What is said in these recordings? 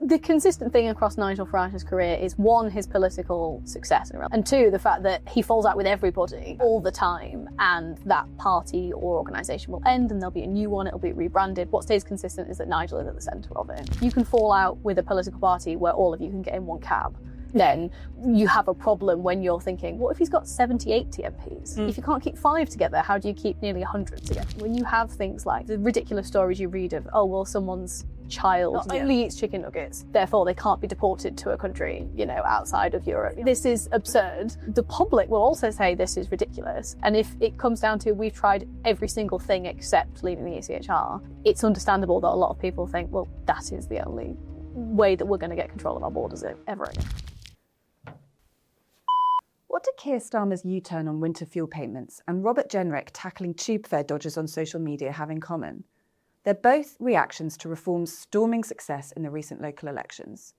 The consistent thing across Nigel Farage's career is, one, his political success, and two, the fact that he falls out with everybody all the time, and that party or organisation will end and there'll be a new one, it'll be rebranded. What stays consistent is that Nigel is at the centre of it. You can fall out with a political party where all of you can get in one cab. Then you have a problem when you're thinking, what if he's got 70, 80 MPs? If you can't keep 5 together, how do you keep nearly 100 together? When you have things like the ridiculous stories you read of, oh, well, someone's child only eats chicken nuggets, therefore they can't be deported to a country, outside of Europe. This is absurd. The public will also say this is ridiculous. And if it comes down to we've tried every single thing except leaving the ECHR, it's understandable that a lot of people think, well, that is the only way that we're going to get control of our borders ever again. What do Keir Starmer's U-turn on winter fuel payments and Robert Jenrick tackling tube fare dodgers on social media have in common? They're both reactions to Reform's storming success in the recent local elections.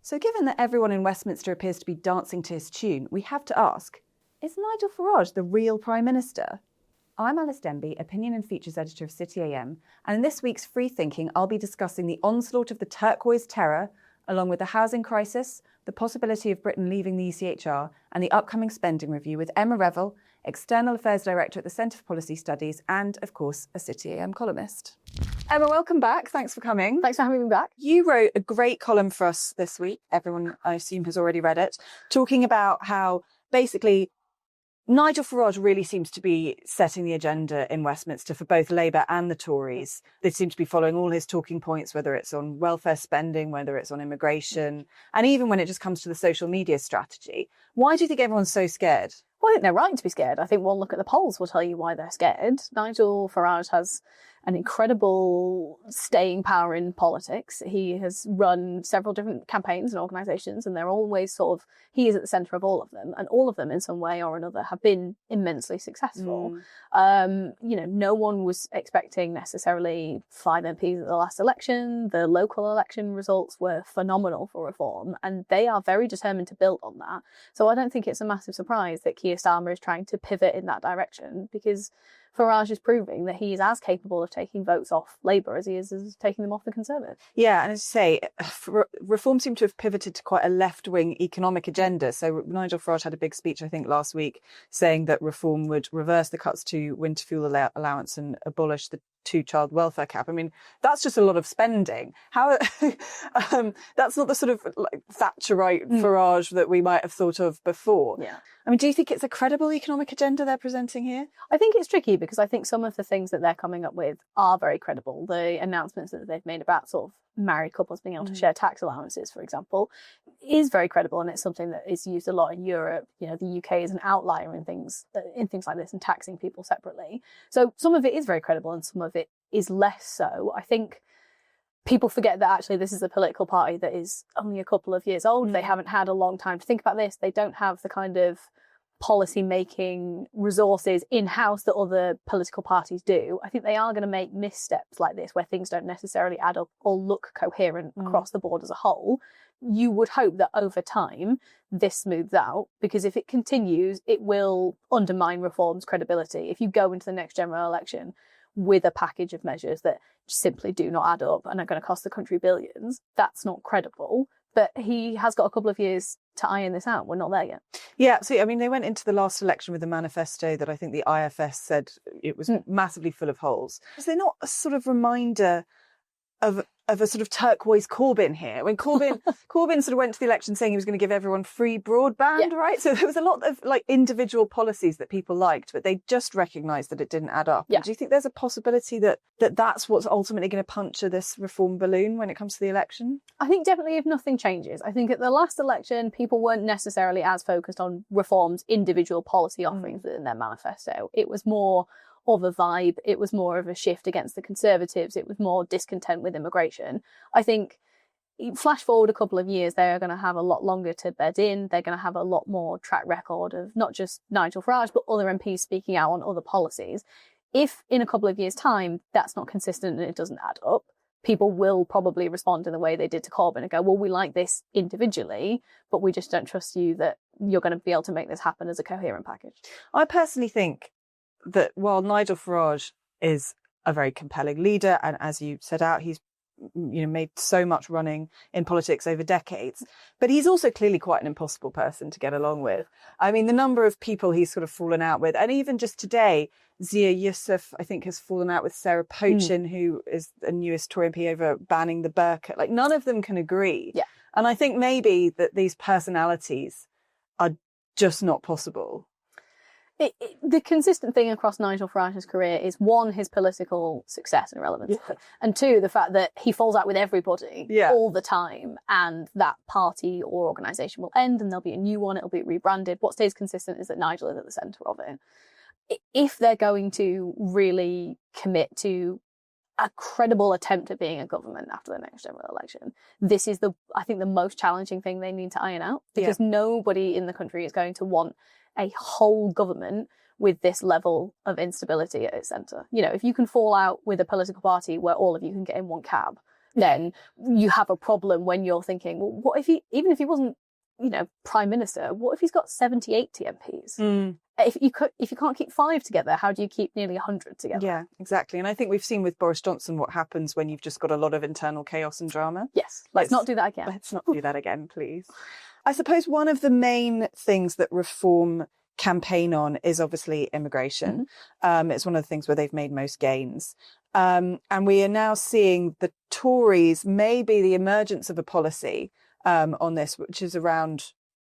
So given that everyone in Westminster appears to be dancing to his tune, we have to ask, is Nigel Farage the real Prime Minister? I'm Alys Denby, Opinion and Features Editor of City AM, and in this week's Free Thinking, I'll be discussing the onslaught of the turquoise terror, along with the housing crisis, the possibility of Britain leaving the ECHR, and the upcoming spending review with Emma Revell, External Affairs Director at the Centre for Policy Studies, and, of course, a City AM columnist. Emma, welcome back. Thanks for coming. Thanks for having me back. You wrote a great column for us this week. Everyone, I assume, has already read it, talking about how basically Nigel Farage really seems to be setting the agenda in Westminster for both Labour and the Tories. They seem to be following all his talking points, whether it's on welfare spending, whether it's on immigration, and even when it just comes to the social media strategy. Why do you think everyone's so scared? Well, I think they're right to be scared. I think one look at the polls will tell you why they're scared. Nigel Farage has an incredible staying power in politics. He has run several different campaigns and organisations, and they're always he is at the centre of all of them, and all of them in some way or another have been immensely successful. No one was expecting necessarily 5 MPs at the last election. The local election results were phenomenal for Reform, and they are very determined to build on that. So I don't think it's a massive surprise that Keir Starmer is trying to pivot in that direction, because Farage is proving that he is as capable of taking votes off Labour as he is as taking them off the Conservatives. Yeah, and as you say, Reform seemed to have pivoted to quite a left-wing economic agenda. So Nigel Farage had a big speech, I think, last week, saying that Reform would reverse the cuts to winter fuel allowance and abolish the 2-child welfare cap. I mean, that's just a lot of spending. How that's not the sort of Thatcherite Farage that we might have thought of before. Yeah. I mean, do you think it's a credible economic agenda they're presenting here? I think it's tricky because I think some of the things that they're coming up with are very credible. The announcements that they've made about married couples being able to share tax allowances, for example, is very credible, and it's something that is used a lot in Europe. The UK is an outlier in things like this and taxing people separately. So some of it is very credible and some of it is less so. I think people forget that actually this is a political party that is only a couple of years old. They haven't had a long time to think about this. They don't have the kind of policy making resources in-house that other political parties do. I think they are going to make missteps like this where things don't necessarily add up or look coherent across the board as a whole. You would hope that over time this smooths out, because if it continues, it will undermine Reform's credibility. If you go into the next general election with a package of measures that simply do not add up and are going to cost the country billions, that's not credible. But he has got a couple of years to iron this out. We're not there yet. Yeah, so I mean, they went into the last election with a manifesto that I think the IFS said it was massively full of holes. Is there not a sort of reminder of a sort of turquoise Corbyn here? When Corbyn sort of went to the election saying he was going to give everyone free broadband, right? So there was a lot of individual policies that people liked, but they just recognised that it didn't add up. Yeah. Do you think there's a possibility that that's what's ultimately going to puncture this Reform balloon when it comes to the election? I think definitely if nothing changes. I think at the last election, people weren't necessarily as focused on Reform's individual policy offerings within their manifesto. It was more of a vibe. It was more of a shift against the Conservatives. It was more discontent with immigration. I think flash forward a couple of years, they're going to have a lot longer to bed in. They're going to have a lot more track record of not just Nigel Farage, but other MPs speaking out on other policies. If in a couple of years' time, that's not consistent and it doesn't add up, people will probably respond in the way they did to Corbyn and go, well, we like this individually, but we just don't trust you that you're going to be able to make this happen as a coherent package. I personally think that while Nigel Farage is a very compelling leader, and as you set out, he's made so much running in politics over decades. But he's also clearly quite an impossible person to get along with. I mean, the number of people he's sort of fallen out with, and even just today, Zia Yusuf, I think, has fallen out with Sarah Pochin, who is a newest Tory MP, over banning the burqa. Like, none of them can agree. Yeah. And I think maybe that these personalities are just not possible. The consistent thing across Nigel Farage's career is, one, his political success and relevance, and two, the fact that he falls out with everybody all the time, and that party or organisation will end and there'll be a new one, it'll be rebranded. What stays consistent is that Nigel is at the centre of it. If they're going to really commit to a credible attempt at being a government after the next general election, this is I think the most challenging thing they need to iron out, because nobody in the country is going to want a whole government with this level of instability at its centre. If you can fall out with a political party where all of you can get in one cab, then you have a problem when you're thinking, well, what if even if he wasn't, prime minister, what if he's got 70, 80 MPs? If you can't keep 5 together, how do you keep nearly 100 together? Yeah, exactly. And I think we've seen with Boris Johnson what happens when you've just got a lot of internal chaos and drama. Yes. Let's not do that again. Let's not do that again, please. I suppose one of the main things that Reform campaign on is obviously immigration. It's one of the things where they've made most gains. And we are now seeing the Tories, maybe the emergence of a policy on this, which is around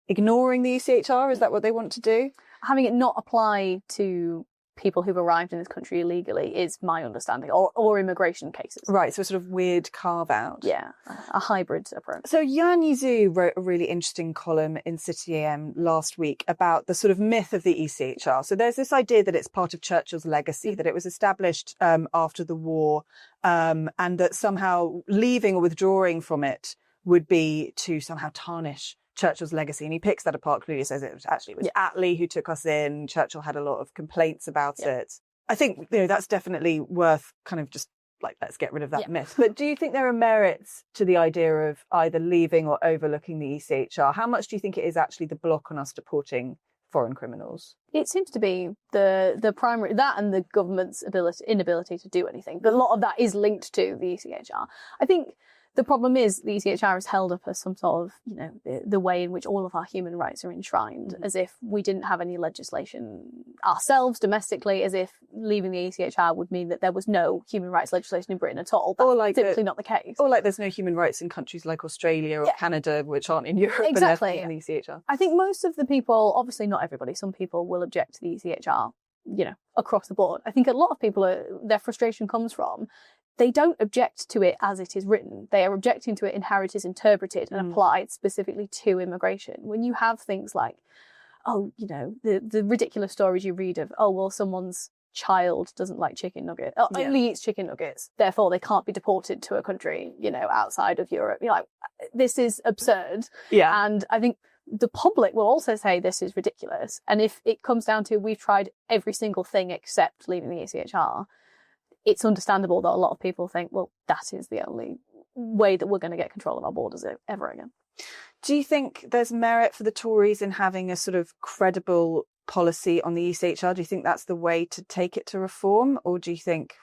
ignoring the ECHR. Is that what they want to do? Having it not apply to people who've arrived in this country illegally is my understanding, or immigration cases. Right, so a sort of weird carve-out. Yeah, a hybrid approach. So Nwosu wrote a really interesting column in City AM last week about the sort of myth of the ECHR. So there's this idea that it's part of Churchill's legacy, that it was established after the war, and that somehow leaving or withdrawing from it would be to somehow tarnish Churchill's legacy. And he picks that apart clearly, says it was Attlee who took us in. Churchill had a lot of complaints about it. I think that's definitely worth kind of just like, let's get rid of that myth. But do you think there are merits to the idea of either leaving or overlooking the ECHR? How much do you think it is actually the block on us deporting foreign criminals? It seems to be the primary, that and the government's inability to do anything. But a lot of that is linked to the ECHR. I think the problem is the ECHR is held up as some sort of, the way in which all of our human rights are enshrined, as if we didn't have any legislation ourselves domestically, as if leaving the ECHR would mean that there was no human rights legislation in Britain at all. That's simply not the case. Or like there's no human rights in countries like Australia or Canada, which aren't in Europe. Exactly. And in the ECHR. I think most of the people, obviously not everybody, some people will object to the ECHR, across the board. I think a lot of people, their frustration comes from, they don't object to it as it is written. They are objecting to it in how it is interpreted and applied specifically to immigration. When you have things like, the ridiculous stories you read of, someone's child doesn't like chicken nuggets, only eats chicken nuggets, therefore they can't be deported to a country, outside of Europe. You're like, this is absurd. Yeah. And I think the public will also say this is ridiculous. And if it comes down to we've tried every single thing except leaving the ECHR, it's understandable that a lot of people think, well, that is the only way that we're going to get control of our borders ever again. Do you think there's merit for the Tories in having a sort of credible policy on the ECHR? Do you think that's the way to take it to reform? Or do you think,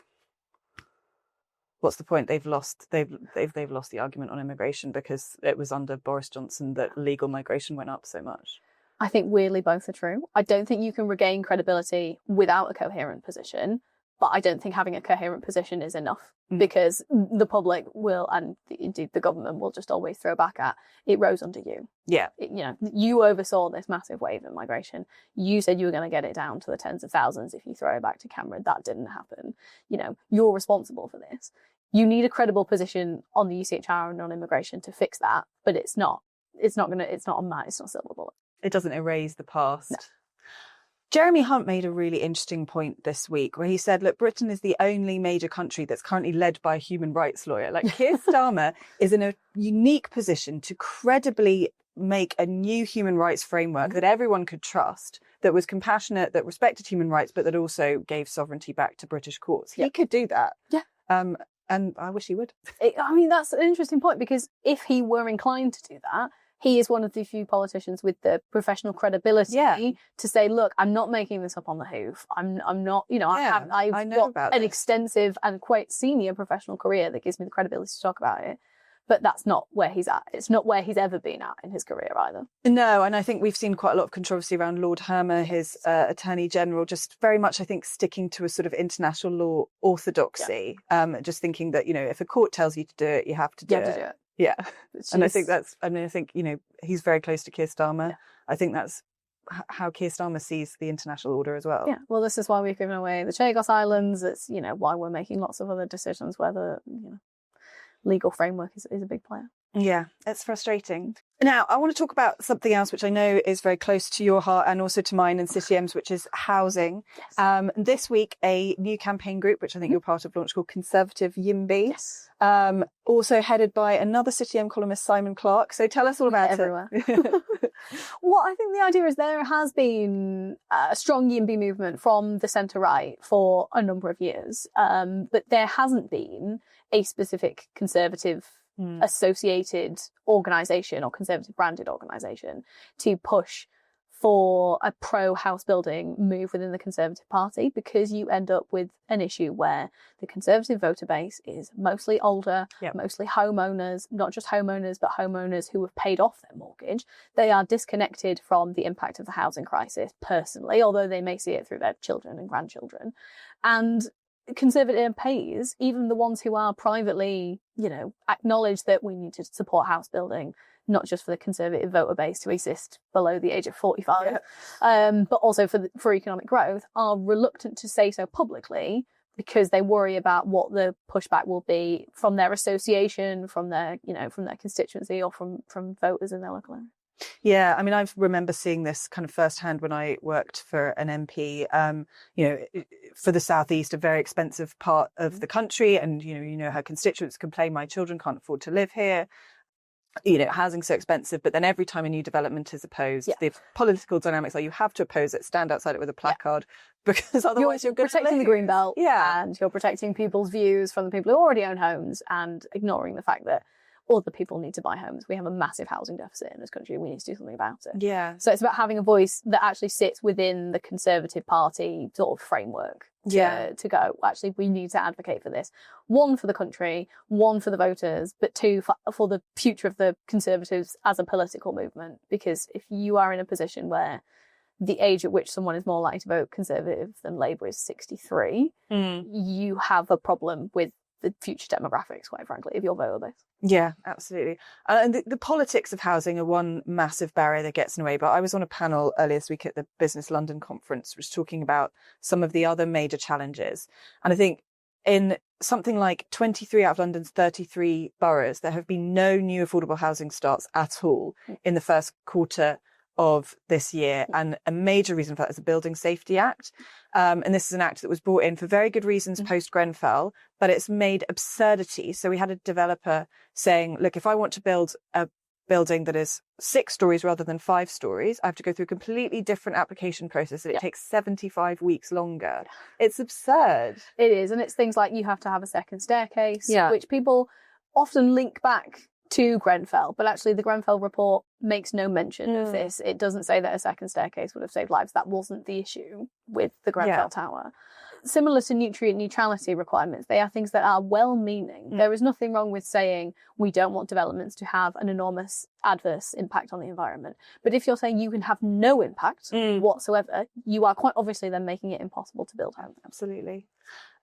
what's the point? They've lost the argument on immigration because it was under Boris Johnson that legal migration went up so much? I think weirdly both are true. I don't think you can regain credibility without a coherent position. But I don't think having a coherent position is enough, because the public will, and indeed the government will, just always throw back at, it rose under you. Yeah. You oversaw this massive wave of migration. You said you were going to get it down to the tens of thousands if you throw it back to Cameron. That didn't happen. You're responsible for this. You need a credible position on the ECHR and on immigration to fix that, but it's not a silver bullet. It doesn't erase the past. No. Jeremy Hunt made a really interesting point this week where he said, look, Britain is the only major country that's currently led by a human rights lawyer. Like, Keir Starmer is in a unique position to credibly make a new human rights framework that everyone could trust, that was compassionate, that respected human rights, but that also gave sovereignty back to British courts. He could do that. Yeah. And I wish he would. That's an interesting point, because if he were inclined to do that, he is one of the few politicians with the professional credibility to say, look, I'm not making this up on the hoof. I'm not, I've got an extensive and quite senior professional career that gives me the credibility to talk about it. But that's not where he's at. It's not where he's ever been at in his career either. No, and I think we've seen quite a lot of controversy around Lord Hermer, his Attorney General, just very much, I think, sticking to a sort of international law orthodoxy. Just thinking that, if a court tells you to do it, you have to do it. Yeah. And I think he's very close to Keir Starmer. Yeah. I think that's how Keir Starmer sees the international order as well. Yeah. Well, this is why we've given away the Chagos Islands. It's, why we're making lots of other decisions where the, legal framework is a big player. Yeah, it's frustrating. Now, I want to talk about something else which I know is very close to your heart and also to mine and City M's, which is housing. Yes. This week, a new campaign group, which I think you're part of, launched called Conservative YIMBY. Yes. Also headed by another City M columnist, Simon Clarke. So tell us all about everywhere. Well, I think the idea is there has been a strong YIMBY movement from the centre-right for a number of years, but there hasn't been a specific Conservative associated organisation or Conservative branded organisation to push for a pro-house building move within the Conservative Party, because you end up with an issue where the Conservative voter base is mostly older, mostly homeowners, not just homeowners, but homeowners who have paid off their mortgage. They are disconnected from the impact of the housing crisis personally, although they may see it through their children and grandchildren. And Conservative MPs, even the ones who are privately, acknowledge that we need to support house building, not just for the Conservative voter base to exist below the age of 45, but also for economic growth, are reluctant to say so publicly because they worry about what the pushback will be from their association, from their constituency, or from voters in their local area. Yeah, I mean, I remember seeing this kind of firsthand when I worked for an MP, for the southeast, a very expensive part of the country. And, her constituents complain, my children can't afford to live here. Housing's so expensive. But then every time a new development is opposed, the political dynamics are you have to oppose it, stand outside it with a placard, because otherwise you're protecting the green belt. Yeah. And you're protecting people's views from the people who already own homes and ignoring the fact that other people need to buy homes. We have a massive housing deficit in this country. We need to do something about it. Yeah. So it's about having a voice that actually sits within the Conservative Party sort of framework to go, actually, we need to advocate for this. One, for the country, one, for the voters, but two, for the future of the Conservatives as a political movement. Because if you are in a position where the age at which someone is more likely to vote Conservative than Labour is 63, you have a problem with the future demographics, quite frankly, of your voter base. Yeah, absolutely. And the politics of housing are one massive barrier that gets in the way. But I was on a panel earlier this week at the Business London conference, which was talking about some of the other major challenges. And I think in something like 23 out of London's 33 boroughs, there have been no new affordable housing starts at all in the first quarter of this year. And a major reason for that is the Building Safety Act. And this is an act that was brought in for very good reasons post Grenfell, but it's made absurdity. So we had a developer saying, look, if I want to build a building that is 6 stories rather than 5 stories, I have to go through a completely different application process, and it takes 75 weeks longer. It's absurd. It is. And it's things like you have to have a second staircase, which people often link back to Grenfell, but actually the Grenfell report makes no mention of this. It doesn't say that a second staircase would have saved lives. That wasn't the issue with the Grenfell Tower. Similar to nutrient neutrality requirements, they are things that are well-meaning. There is nothing wrong with saying we don't want developments to have an enormous adverse impact on the environment. But if you're saying you can have no impact whatsoever, you are quite obviously then making it impossible to build homes. Absolutely.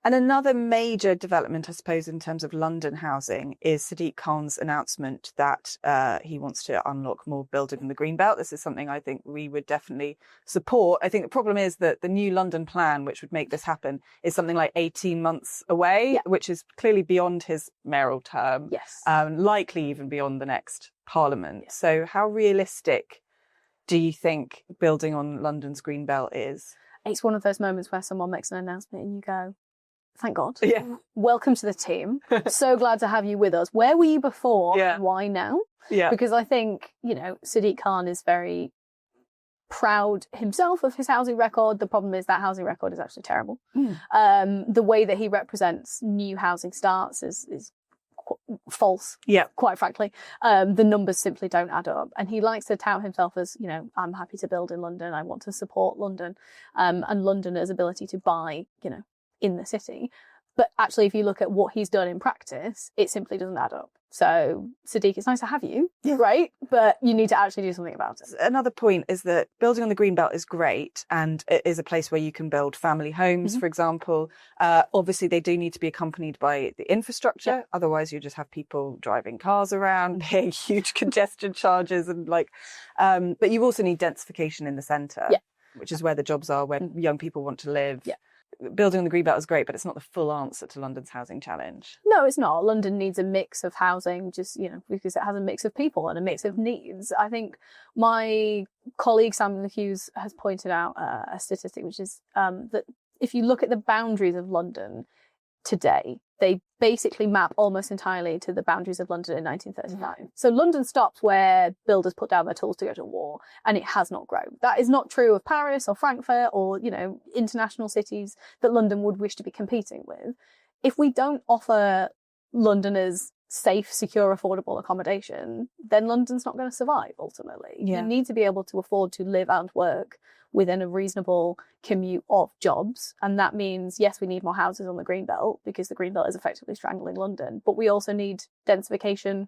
And another major development, I suppose, in terms of London housing is Sadiq Khan's announcement that he wants to unlock more building in the Greenbelt. This is something I think we would definitely support. I think the problem is that the new London plan, which would make this happen, is something like 18 months away, which is clearly beyond his mayoral term, likely even beyond the next Parliament. So how realistic do you think building on London's Greenbelt is? It's one of those moments where someone makes an announcement and you go, thank God. Yeah. Welcome to the team. So glad to have you with us. Where were you before? Yeah. Why now? Yeah. Because I think, Sadiq Khan is very proud himself of his housing record. The problem is that housing record is actually terrible. The way that he represents new housing starts is false. Yeah. Quite frankly, the numbers simply don't add up. And he likes to tout himself as, you know, I'm happy to build in London. I want to support London, and Londoners' ability to buy, you know, in the city. But actually, if you look at what he's done in practice, it simply doesn't add up. So, Sadiq, it's nice to have you, right? But you need to actually do something about it. Another point is that building on the Greenbelt is great, and it is a place where you can build family homes, for example. Obviously, they do need to be accompanied by the infrastructure. Yeah. Otherwise, you just have people driving cars around, paying huge congestion charges, and but you also need densification in the centre, which is where the jobs are, where young people want to live. Yeah. Building on the Greenbelt is great, but it's not the full answer to London's housing challenge. No, it's not. London needs a mix of housing, just, you know, because it has a mix of people and a mix of needs. I think my colleague Samuel Hughes has pointed out a statistic, which is that if you look at the boundaries of London today, they basically map almost entirely to the boundaries of London in 1939. So London stops where builders put down their tools to go to war, and it has not grown. That is not true of Paris or Frankfurt or, you know, international cities that London would wish to be competing with. If we don't offer Londoners safe, secure, affordable accommodation, then London's not going to survive, ultimately. Yeah. You need to be able to afford to live and work within a reasonable commute of jobs. And that means, yes, we need more houses on the Greenbelt because the Greenbelt is effectively strangling London, but we also need densification,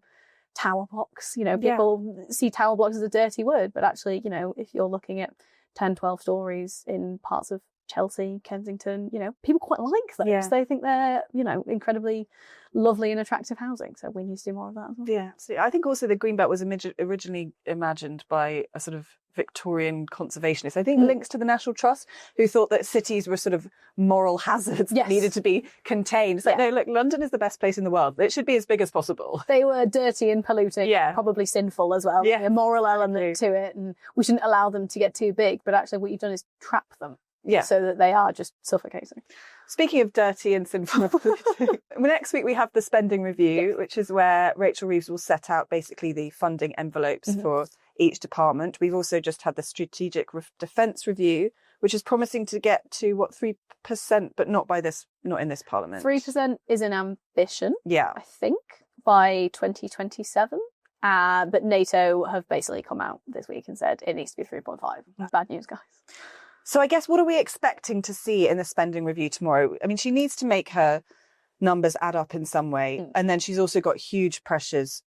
tower blocks. You know, people see tower blocks as a dirty word, but actually, you know, if you're looking at 10, 12 stories in parts of Chelsea, Kensington, you know, people quite like those. Yeah. They think they're, you know, incredibly lovely and attractive housing. So we need to do more of that as well. Yeah. So I think also the Greenbelt was originally imagined by a sort of Victorian conservationist, I think links to the National Trust, who thought that cities were sort of moral hazards that needed to be contained. It's like, no, look, London is the best place in the world. It should be as big as possible. They were dirty and polluting, probably sinful as well. Yeah. A moral element to it, and we shouldn't allow them to get too big. But actually what you've done is trap them. Yeah. So that they are just suffocating. Speaking of dirty and sinful, next week we have the spending review, which is where Rachel Reeves will set out basically the funding envelopes for each department. We've also just had the strategic defence review, which is promising to get to 3%, but not in this parliament. 3% is an ambition. Yeah, I think by 2027. But NATO have basically come out this week and said it needs to be 3.5. Bad news, guys. So I guess what are we expecting to see in the spending review tomorrow? I mean, she needs to make her numbers add up in some way. And then she's also got huge pressures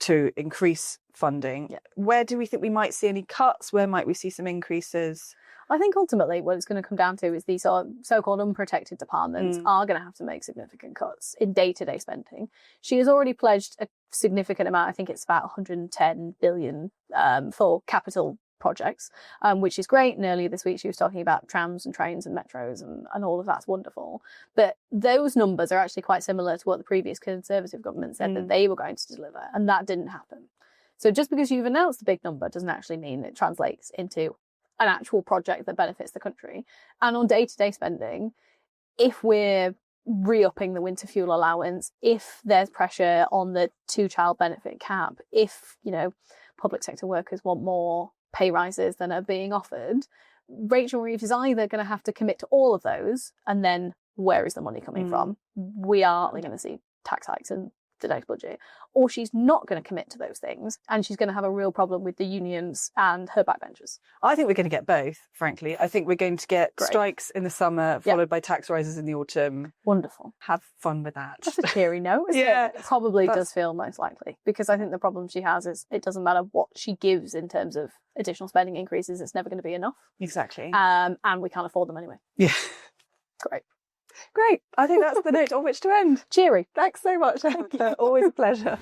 to increase funding. Yeah. Where do we think we might see any cuts? Where might we see some increases? I think ultimately what it's going to come down to is these so-called unprotected departments are going to have to make significant cuts in day-to-day spending. She has already pledged a significant amount. I think it's about 110 billion for capital projects, which is great. And earlier this week she was talking about trams and trains and metros and all of that's wonderful. But those numbers are actually quite similar to what the previous Conservative government said that they were going to deliver, and that didn't happen. So just because you've announced a big number doesn't actually mean it translates into an actual project that benefits the country. And on day-to-day spending, if we're re-upping the winter fuel allowance, if there's pressure on the 2-child benefit cap, if, you know, public sector workers want more pay rises than are being offered, Rachel Reeves is either going to have to commit to all of those, and then where is the money coming from? We are going to see tax hikes in today's budget, or she's not going to commit to those things, and she's going to have a real problem with the unions and her backbenchers. I think we're going to get both, frankly. I think we're going to get strikes in the summer, followed by tax rises in the autumn. Wonderful. Have fun with that. That's a cheery note, isn't it? It probably does feel most likely, because I think the problem she has is it doesn't matter what she gives in terms of additional spending increases, it's never going to be enough. Exactly. And we can't afford them anyway. Yeah. Great. I think that's the note on which to end. Cheery. Thanks so much, Emma. Always a pleasure.